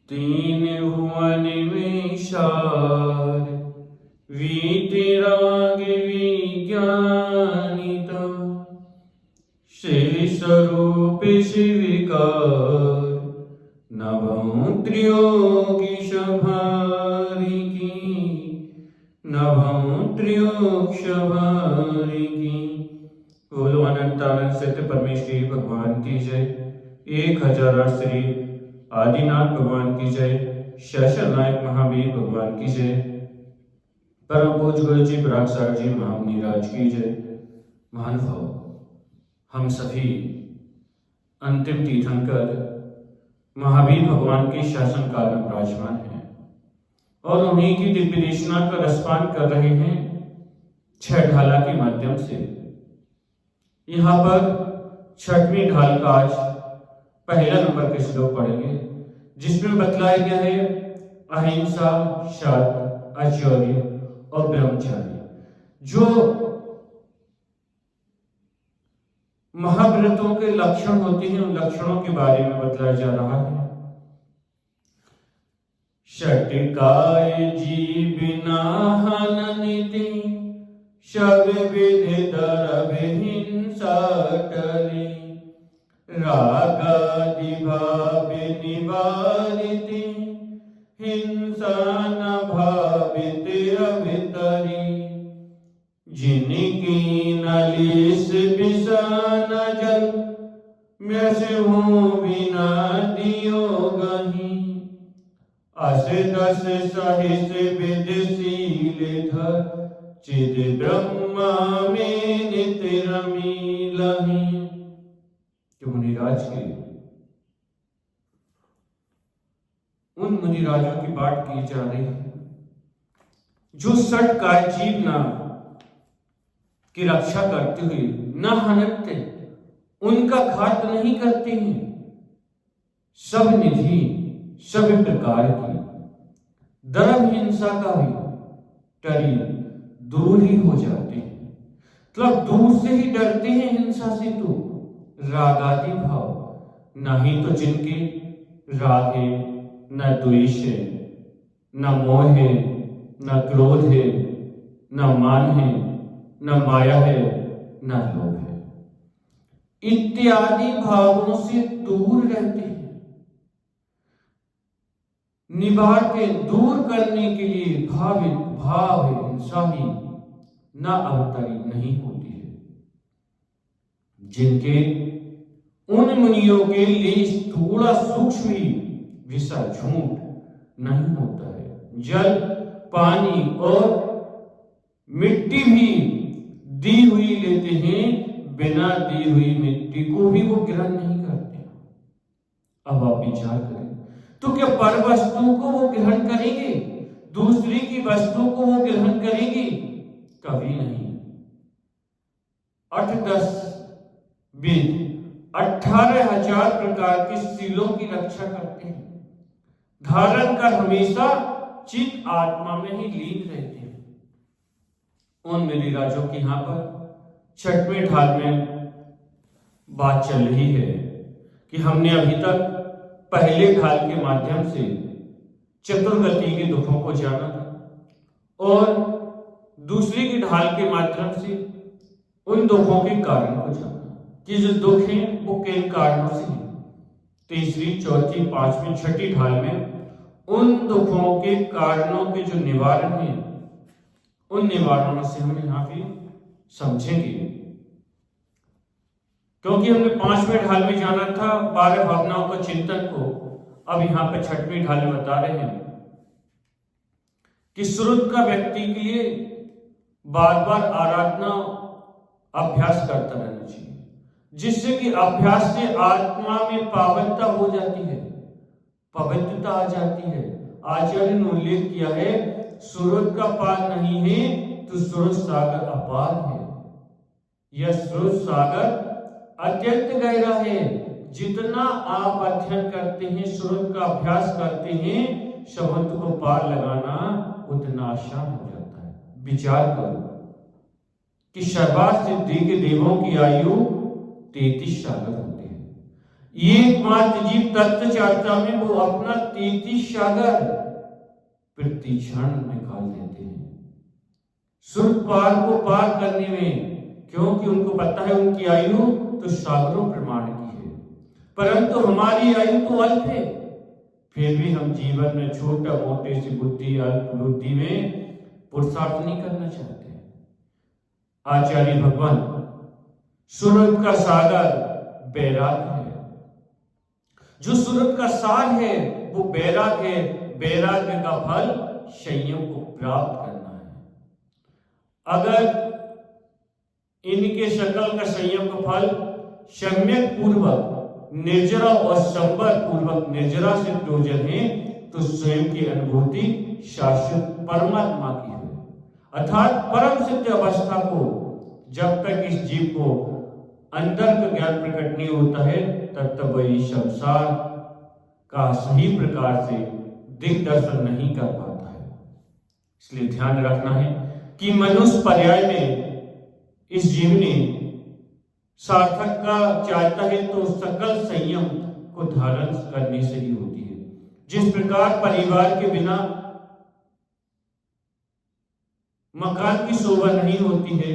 तीन भुवन विशाल वीतराग विज्ञानिता श्री स्वरूप शिविकार नभं त्र्योगिश भारिकी नभं त्र्योक्ष भारिकी। बोलो अनंत आनंद सत्य परमेश्वरी भगवान की जय। 1000 श्री आदिनाथ भगवान की जय। शेषर नायक महावीर भगवान की जय। परम पूज्य गुरु जी पराग सागर जी महामुनि राज की जय। महानुभाव, हम सभी अंतिम तीर्थंकर महावीर भगवान के शासन काल में विराजमान हैं और उन्हीं की दिव्य देशना का रसपान कर रहे हैं 6 ढाला के माध्यम से। यहाँ पर 6वीं ढाल का आज पहला नंबर के श्लोक पढ़ेंगे, जिसमें बतलाया गया है अहिंसा, सत्य, आचर्य और ब्रह्मचर्य, जो महाव्रतों के लक्षण होते हैं, उन लक्षणों के बारे में बतलाया जा रहा है। षटकाय जीविना हननिति शब विधि दरभिहिंसा टली रागादि भाव निवारिति हिंसा न भावित अभितरी जिनकी नलिस बिसान जल म्यस बिना दियो गही अस दस सहिस विदशील धर चिद ब्रह्मा में नित रमी लही। मुनिराज के उन मुनिराजों की बात की जा रही है जो षटकाय जीवना की रक्षा करते हुए न हननते, उनका घात नहीं करते हैं, सब निधि सब प्रकार की धर्म हिंसा का भी टरी दूर ही हो जाते हैं। मतलब दूर से ही डरते हैं हिंसा से। तो रागादि भाव, नहीं तो जिनके राग है, न द्वेष है, न मोह है, न क्रोध है, न मान है, न माया है, न लोभ है, इत्यादि भावों से दूर रहते हैं। निवारते, दूर करने के लिए भाव है हिंसा ही न अवतरी नहीं होती है। जिनके उन मुनियों के लिए थोड़ा सूक्ष्म भी विषय झूठ नहीं होता है। जल, पानी और मिट्टी भी दी हुई लेते हैं, बिना दी हुई मिट्टी को भी वो ग्रहण नहीं करते। अब आप विचार करें, तो क्या पर वस्तु को वो ग्रहण करेंगे? दूसरी की वस्तु को वो ग्रहण करेंगे? कभी नहीं। 8-10 वेद 18,000 प्रकार के शीलों की रक्षा करते हैं, धारण कर हमेशा चित आत्मा में ही लीन रहते हैं। उन मुनिराजों की यहां पर 6वें ढाल में बात चल रही है कि हमने अभी तक पहले ढाल के माध्यम से चतुर्गति के दुखों को जाना था और दूसरी की ढाल के माध्यम से उन दुखों के कारण को जाना कि जो दुख हैं वो किन कारणों से हैं। तीसरी, चौथी, 5वीं, 6ठी ढाल में उन दुखों के कारणों के जो निवारण हैं, उन निवारणों से हम यहाँ पे समझेंगे। क्योंकि हमने 5वें ढाल में जाना था 12 भावनाओं का चिंतन को, अब यहाँ पे 6वीं ढाल में बता रहे हैं कि श्रुत का व्यक्ति के लिए बार बार आराधना अभ्यास करता रहना चाहिए, जिससे कि अभ्यास से आत्मा में पावनता हो जाती है, पवित्रता आ जाती है। आचार्य ने उल्लेख किया है, सूरज का पार नहीं है तो सूरज सागर अपार है। यह सूरज सागर अत्यंत गहरा है। जितना आप अध्ययन करते हैं, सूरज का अभ्यास करते हैं, समुद्र को पार लगाना उतना आसान हो जाता है। विचार करो कि सर्वार्थ सिद्धि के देवों की आयु 33 साल होती है। ये एकमात्र जीव तत्व चर्चा में वो अपना 33 सागर प्रति क्षण निकाल देते हैं सुर पार को पार करने में, क्योंकि उनको पता है उनकी आयु तो सागरों प्रमाण की है, परंतु हमारी आयु तो अल्प है। फिर भी हम जीवन में छोटा मोटे सी बुद्धि अल्प बुद्धि में पुरुषार्थ नहीं करना चाहते। आचार्य भगवान सूरत का सागर बैराग है, जो सूरत का सार है वो बैराग है। बैराग्य का फल संयम को प्राप्त करना है। अगर इनके शकल का संयम का फल सम्यक पूर्वक निर्जरा और संवर पूर्वक निर्जरा से प्रयोजन है तो स्वयं की अनुभूति शाश्वत परमात्मा की है, अर्थात परम सिद्ध अवस्था को जब तक इस जीव को अंदर का ज्ञान प्रकट नहीं होता है तब तक वह संसार का सही प्रकार से दिग्दर्शन नहीं कर पाता है। इसलिए ध्यान रखना है कि मनुष्य पर्याय में इस जीवनी सार्थक का चाहता है तो सकल संयम को धारण करने से ही होती है। जिस प्रकार परिवार के बिना मकान की शोभा नहीं होती है,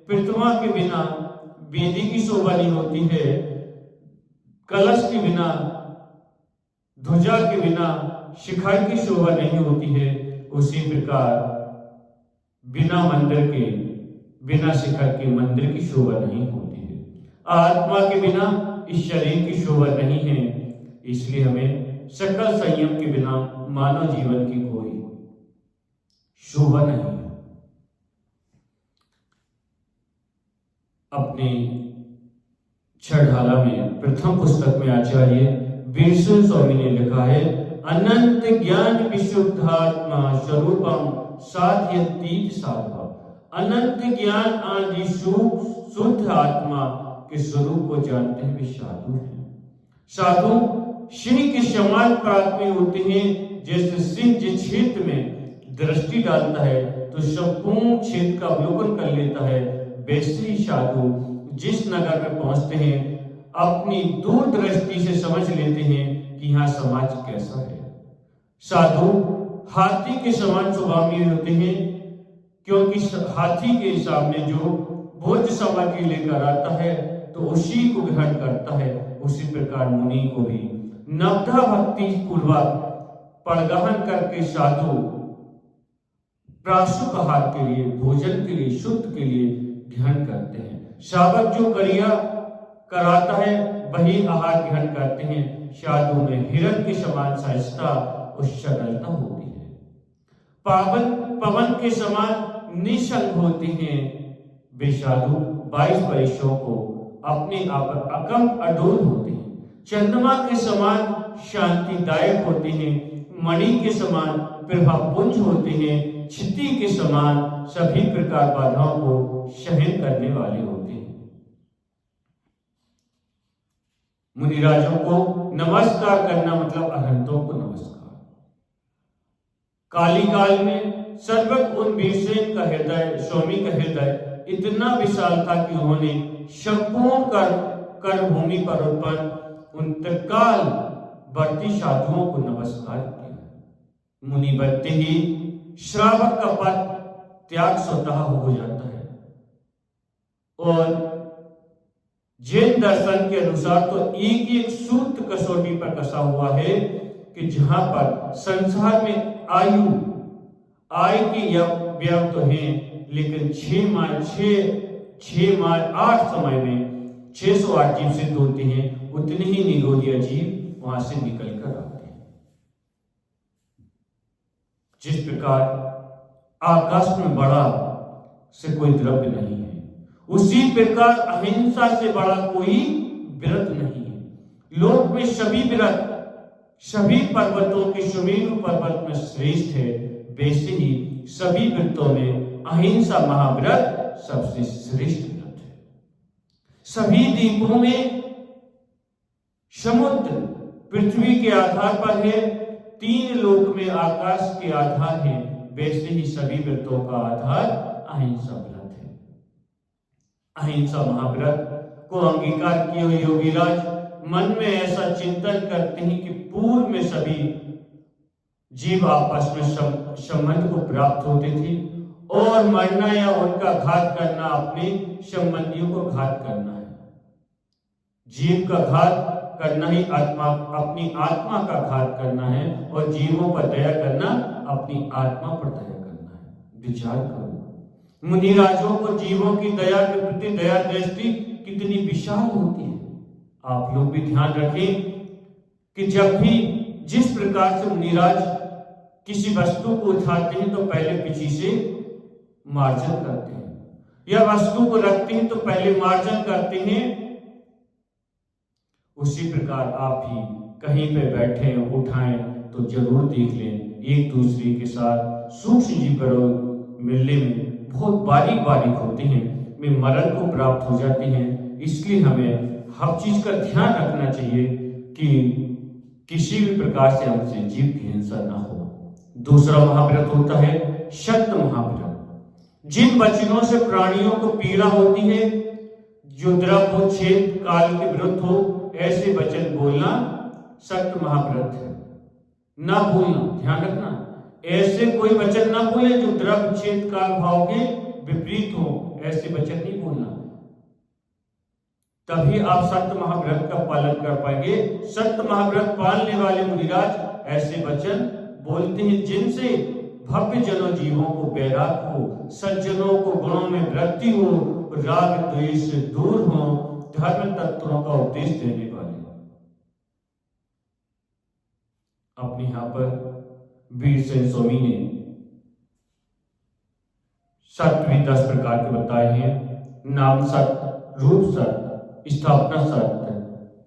प्रतिमा के बिना वेदी की शोभा नहीं होती है, कलश के बिना ध्वजा के बिना शिखर की शोभा नहीं होती है, उसी प्रकार बिना मंदिर के बिना शिखर के मंदिर की शोभा नहीं होती है। आत्मा के बिना इस शरीर की शोभा नहीं है। इसलिए हमें सकल संयम के बिना मानव जीवन की कोई शोभा नहीं है। अपने छठधारा में प्रथम पुस्तक में आचार्य वीरसेन स्वामी ने लिखा है, अनंत ज्ञान विशुद्धात्मा स्वरूपम साध्यतीत साधवा। अनंत ज्ञान आदि शुद्ध आत्मा के स्वरूप को जानते हुए साधु हैं। साधु सिंह के समान प्राथमिक होते हैं। जैसे सिंह जिस क्षेत्र में दृष्टि डालता है तो संपूर्ण क्षेत्र का अवलोकन कर लेता है, वैसे ही साधु जिस नगर में पहुंचते हैं अपनी दूरदृष्टि से समझ लेते हैं कि यहाँ समाज कैसा है। साधु हाथी के समान स्वभावी होते हैं, क्योंकि हाथी के सामने जो भोज्य सामग्री लेकर आता है तो उसी को ग्रहण करता है। उसी प्रकार मुनि को भी नवधा भक्ति पूर्वक परगहन करके साधु प्राशुक आहार के लिए, भोजन के लिए, शुद्ध के लिए ग्रहण करते हैं। साधक जो क्रिया कराता है वही आहार ग्रहण करते हैं। साधु में हिरण के समान सहजता और सरलता होती है। पवन के समान निसंग होते हैं। वे साधु 22 वर्षों को अपने आप अकंप अडोल होते हैं। चंद्रमा के समान शांतिदायक होते हैं। मणि के समान प्रभापुंज होते हैं। क्षिति के समान सभी प्रकार बाधाओं को सहन करने वाले होते हैं। मुनिराजों को नमस्कार करना मतलब अरहंतों को नमस्कार। काली काल में सर्वज्ञ उन वीरसेन का हृदय, स्वामी का हृदय इतना विशाल था कि उन्होंने संपूर्ण कर भूमि पर उत्पन्न उन तत्काल बढ़ती साधुओं को नमस्कार किया। मुनि बनते ही श्रावक का पद त्याग स्वतः हो जाता है। और जैन दर्शन के अनुसार तो एक एक सूत्र कसौटी पर कसा हुआ है कि जहां पर संसार में आय की व्यय तो है, लेकिन 6 माह 8 समय में 608 जीव सिद्ध होते हैं, उतने ही निगोदिया जीव वहां से निकल कर आते हैं। जिस प्रकार आकाश में बड़ा से कोई द्रव्य नहीं है, उसी प्रकार अहिंसा से बड़ा कोई व्रत नहीं है। लोक में सभी व्रत सभी पर्वतों के सुमेरु पर्वत में श्रेष्ठ है, वैसे ही सभी व्रतों में अहिंसा महाव्रत सबसे श्रेष्ठ व्रत है। सभी द्वीपों में समुद्र पृथ्वी के आधार पर है, 3 लोक में आकाश के आधार है, वैसे ही सभी व्रतों का आधार अहिंसा व्रत है। अहिंसा महाव्रत को अंगीकार किए हुए योगीराज मन में ऐसा चिंतन करते हैं कि पूर्व में सभी जीव आपस में संबंध को प्राप्त होते थे और मरना या उनका घात करना अपने संबंधियों को घात करना है। जीव का घात करना ही अपनी आत्मा का घात करना है और जीवों पर दया करना अपनी आत्मा पर दया करना है। विचार करो, मुनिराजों को जीवों की दया के प्रति दया दृष्टि कितनी विशाल होती है। आप लोग भी ध्यान रखें कि जब भी जिस प्रकार से मुनिराज किसी वस्तु को उठाते हैं तो पहले पीछे से मार्जन करते हैं, या वस्तु को रखते हैं तो पहले मार्जन करते हैं। उसी प्रकार आप भी कहीं पे बैठे उठाएं तो जरूर देख लें, एक दूसरे के साथ सूक्ष्म जीव मिलने में बहुत बारीक बारीक होते हैं, में मरण को प्राप्त हो जाते हैं। इसलिए हमें हर चीज का ध्यान रखना चाहिए कि किसी भी प्रकार से हमसे जीव की हिंसा ना हो। दूसरा महाव्रत होता है शक्त महाव्रत। जिन वचनों से प्राणियों को पीड़ा होती है, जो द्रव हो, छेद काल के विरुद्ध हो, ऐसे वचन बोलना सक्त महाव्रत है। ना बोलना, ध्यान रखना, ऐसे कोई वचन ना बोले जो द्रव छेद काल भाव के विपरीत हो, ऐसे वचन नहीं बोलना। तभी आप सत्य महाव्रत का पालन कर पाएंगे। सत्य महाव्रत पालने वाले मुनिराज ऐसे वचन बोलते हैं जिनसे भव्य जनों जीवों को वैराग हो, सज्जनों को गुणों में वृद्धि हो, राग द्वेष से दूर हो, धर्म तत्वों का उपदेश देने वाले। अपने यहां पर वीर सेन स्वामी ने सत्य भी 10 प्रकार के बताए हैं। नाम सत्य, रूप सत्य, स्थापना सत्य,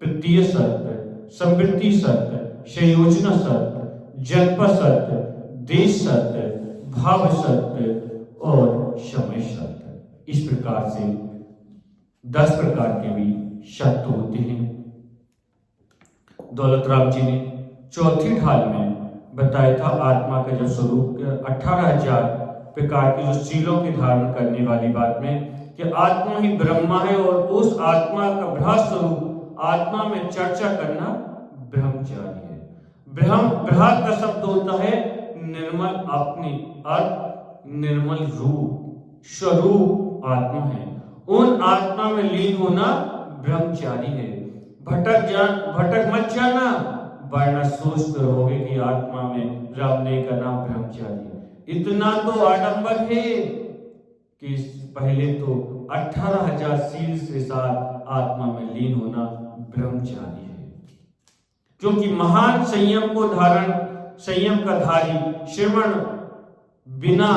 प्रत्यय सत्य, संवृत्ति सत्य, संयोजना सत्य, जन्म सत्य, देश सत्य, भाव सत्य और समय सत्य। इस प्रकार से 10 प्रकार के भी सत्य होते हैं। दौलत राम जी ने चौथी ढाल में बताया था आत्मा का जो स्वरूप 18,000 प्रकार के जो शीलों के धारण करने वाली बात में कि आत्मा ही ब्रह्मा है और उस आत्मा का भ्रम स्वरूप आत्मा में चर्चा करना ब्रह्मचारी है। ब्रह्म का शब्द होता है निर्मल, अपने अर्थ निर्मल रूप स्वरूप आत्मा है। उन आत्मा में लीन होना ब्रह्मचारी है। भटक मत जाना, वरना सोचते रहोगे कि आत्मा में रमने का नाम ब्रह्मचारी है। इतना तो आडंबर है कि पहले तो 18,000 शील के साथ आत्मा में लीन होना ब्रह्मचारी है। क्योंकि महान संयम का धारी श्रवण बिना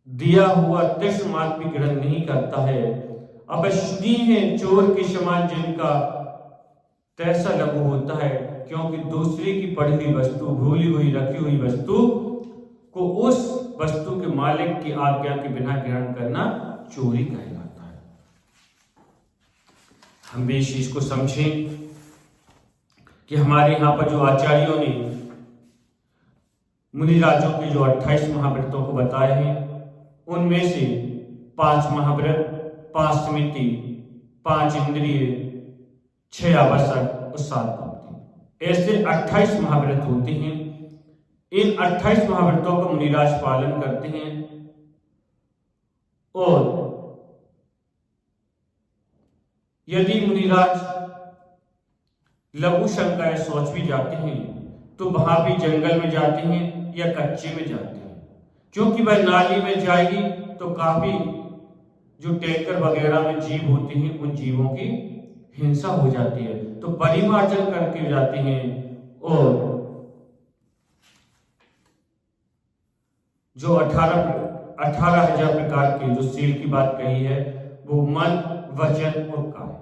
दिया हुआ तीक्ष्ण मार्ग भी ग्रहण नहीं करता है। अवश्य है चोर के समान जिनका तैसा लघु होता है, क्योंकि दूसरे की पड़ी हुई वस्तु, भूली हुई रखी हुई वस्तु को उस वस्तु के मालिक की आज्ञा के बिना ग्रहण करना चोरी कहलाता है। हम भी इस चीज को समझें कि हमारे यहाँ पर जो आचार्यों ने मुनिराजों के जो 28 महाव्रतों को बताए हैं, उनमें से 5 महाव्रत, 5 स्मृति, 5 इंद्रिय, 6 आवश्यक और 7 पंक्ति, ऐसे 28 महाव्रत होते हैं। इन 28 महाव्रतों का मुनिराज पालन करते हैं और यदि मुनिराज लघु शंकाएं सोच भी जाते हैं तो वहां भी जंगल में जाते हैं या कच्चे में जाते हैं, क्योंकि वह नाली में जाएगी तो काफी जो टैंकर वगैरह में जीव होते हैं उन जीवों की हिंसा हो जाती है, तो परिमार्जन करके जाते हैं। और जो 18,000 प्रकार के जो शील की बात कही है वो मन, वचन और काय।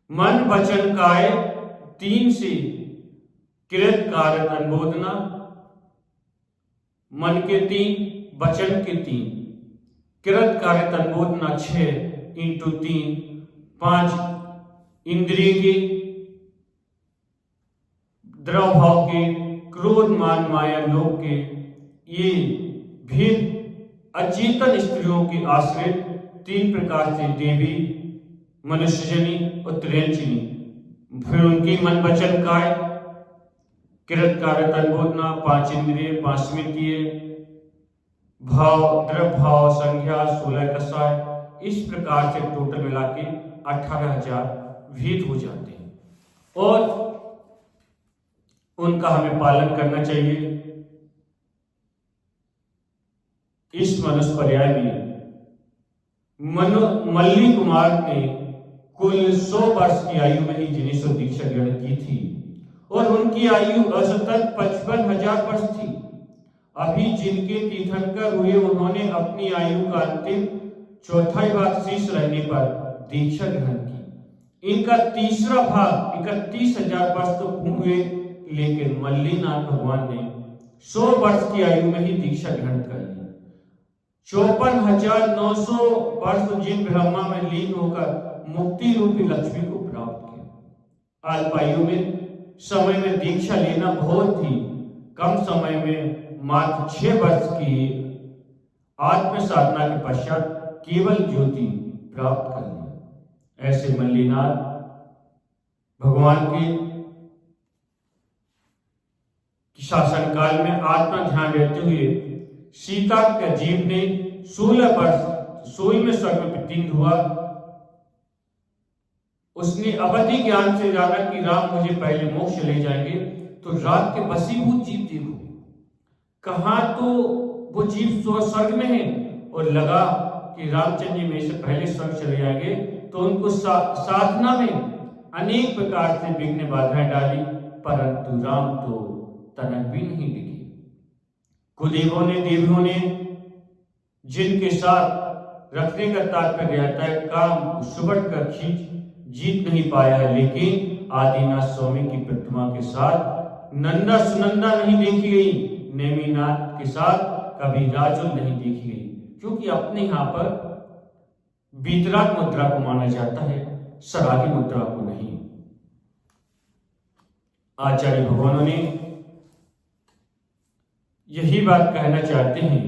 मन, वचन, काय 3 से कृत कारक अनुबोधना, मन के 3, वचन के 3, कृत कारक अनुबोधना 6 × 3, 5 इंद्रिय के, द्रव भाव के, क्रोध मान माया लोभ के, ये भेद अचेतन स्त्रियों के आश्रित 3 प्रकार से देवी मनुष्यजनी और त्रियंचिनी, फिर उनकी मन वचन काय, किरत कार्य तनबोधना, 5 इंद्रिय, 5 स्मृतिय, भाव, द्रव्य भाव, संज्ञा, 16 कषाय, इस प्रकार से टोटल मिला के 18,000 भेद हो जाते हैं और उनका हमें पालन करना चाहिए। इस मनुष्य पर्याय में मल्ली कुमार ने कुल 100 वर्ष की आयु में ही जिनेश्वर दीक्षा ग्रहण की थी और उनकी आयु औसतन 55,000 वर्ष थी। अभी जिनके तीर्थंकर हुए उन्होंने अपनी आयु का अंतिम चौथाई भाग शेष रहने पर दीक्षा ग्रहण की। इनका तीसरा भाग 31,000 वर्ष तो हुए, लेकिन मल्लीनाथ भगवान ने 100 वर्ष की आयु में ही दीक्षा ग्रहण कर ली। 54,900 वर्ष जिन ब्रह्मा में लीन होकर मुक्ति रूपी लक्ष्मी को प्राप्त किया। अल्पायु में समय में दीक्षा लेना बहुत ही कम समय में मात्र 6 वर्ष की आत्म साधना के पश्चात केवल ज्योति प्राप्त कर ली। ऐसे मल्लीनाथ भगवान के शासन काल में आत्मा ध्यान रहते हुए सीता के जीव ने 16 वर्ष 16वें स्वर्ग में प्रतीत हुआ। उसने अवधि ज्ञान से जाना कि राम मुझे पहले मोक्ष ले जाएंगे, तो रात के वशीभूत जीव देखो, कहा तो वो जीव स्वर्ग में है और लगा कि रामचंद्र जी में से पहले स्वर्ग चले जाएंगे, तो उनको साधना में अनेक प्रकार से विघ्न बाधाएं डाली, परंतु राम तो तनक भी नहीं दिखे। कुदेवों ने देवियों ने जिनके साथ रखने का तात्पर्य रहता है काम सुबट कर खींच जीत नहीं पाया है, लेकिन आदिनाथ स्वामी की प्रतिमा के साथ नंदा सुनंदा नहीं देखी गई, नेमिनाथ के साथ कभी राजुल नहीं देखी गई, क्योंकि अपने यहाँ पर बीतराग मुद्रा को माना जाता है, सरागी मुद्रा को नहीं। आचार्य भगवानों ने यही बात कहना चाहते हैं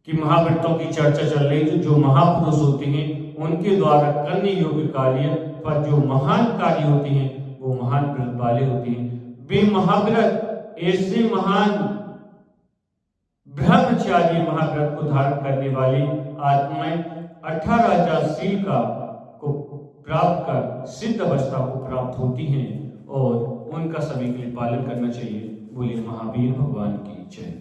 कि महाव्रतों की चर्चा चल रही है, जो महापुरुष होते हैं उनके द्वारा करने योग्य कार्य पर जो महान कार्य होते हैं वो महान व्रत वाले होते हैं। वे महाव्रत ऐसे महान ब्रह्मचारी महाव्रत को धारण करने वाली आत्माएं 18,000 शील का को प्राप्त कर सिद्ध अवस्था को प्राप्त होती हैं और उनका सभी के लिए पालन करना चाहिए। बोले महावीर भगवान की जय।